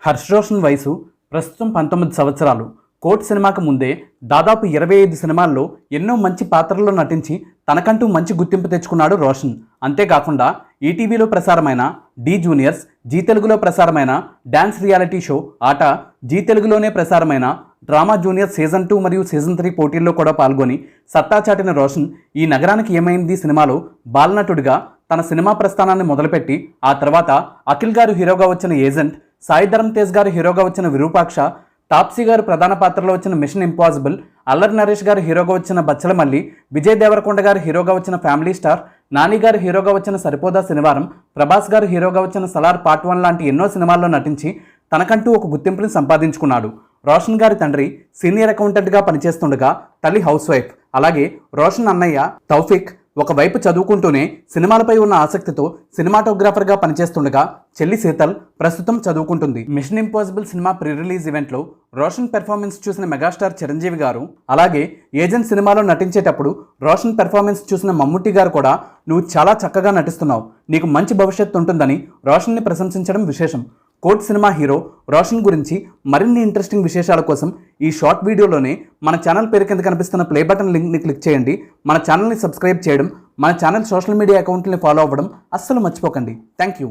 హర్ష్ రోషన్ వయసు ప్రస్తుతం 19 సంవత్సరాలు. కోర్ట్ సినిమాకు ముందే దాదాపు 25 సినిమాల్లో ఎన్నో మంచి పాత్రల్లో నటించి తనకంటూ మంచి గుర్తింపు తెచ్చుకున్నాడు రోషన్. అంతేకాకుండా ఈటీవీలో ప్రసారమైన డి జూనియర్స్, జీ తెలుగులో ప్రసారమైన డ్యాన్స్ రియాలిటీ షో ఆట, జీ తెలుగులోనే ప్రసారమైన డ్రామా జూనియర్ సీజన్ 2 మరియు సీజన్ 3 పోటీల్లో కూడా పాల్గొని సత్తా చాటిన రోషన్ ఈ నగరానికి ఏమైంది సినిమాలో బాలనటుడిగా తన సినిమా ప్రస్థానాన్ని మొదలుపెట్టి ఆ తర్వాత అఖిల్ గారు హీరోగా వచ్చిన ఏజెంట్, సాయి ధరమ్ తేజ్ గారు హీరోగా వచ్చిన విరూపాక్ష, తాప్సీ గారు ప్రధాన పాత్రలో వచ్చిన మిషన్ ఇంపాసిబుల్, అల్లరి నరేష్ గారు హీరోగా వచ్చిన బచ్చలమల్లి, విజయ్ దేవరకొండ గారు హీరోగా వచ్చిన ఫ్యామిలీ స్టార్, నాని గారు హీరోగా వచ్చిన సరిపోదా శనివారం, ప్రభాస్ గారు హీరోగా వచ్చిన సలార్ పార్ట్ 1 లాంటి ఎన్నో సినిమాల్లో నటించి తనకంటూ ఒక గుర్తింపుని సంపాదించుకున్నాడు. రోషన్ గారి తండ్రి సీనియర్ అకౌంటెంట్గా పనిచేస్తుండగా తల్లి హౌస్ వైఫ్. అలాగే రోషన్ అన్నయ్య తౌఫిక్ ఒకవైపు చదువుకుంటూనే సినిమాలపై ఉన్న ఆసక్తితో సినిమాటోగ్రాఫర్గా పనిచేస్తుండగా చెల్లి శీతల్ ప్రస్తుతం చదువుకుంటుంది. Mission Impossible cinema pre release ఈవెంట్లో రోషన్ పెర్ఫార్మెన్స్ చూసిన మెగాస్టార్ చిరంజీవి గారు, అలాగే ఏజెంట్ సినిమాలో నటించేటప్పుడు రోషన్ పెర్ఫార్మెన్స్ చూసిన మమ్ముట్టి గారు కూడా నువ్వు చాలా చక్కగా నటిస్తున్నావు, నీకు మంచి భవిష్యత్తు ఉంటుందని రోషన్ని ప్రశంసించడం విశేషం. కోర్ట్ సినిమా హీరో రోషన్ గురించి మరిన్ని ఇంట్రెస్టింగ్ విశేషాల కోసం ఈ షార్ట్ వీడియోలోనే మన ఛానల్ పేరు కింద కనిపిస్తున్న ప్లే బటన్ లింక్ని క్లిక్ చేయండి. మన ఛానల్ని సబ్స్క్రైబ్ చేయడం, మన ఛానల్ సోషల్ మీడియా అకౌంట్ని ఫాలో అవ్వడం అస్సలు మర్చిపోకండి. Thank you.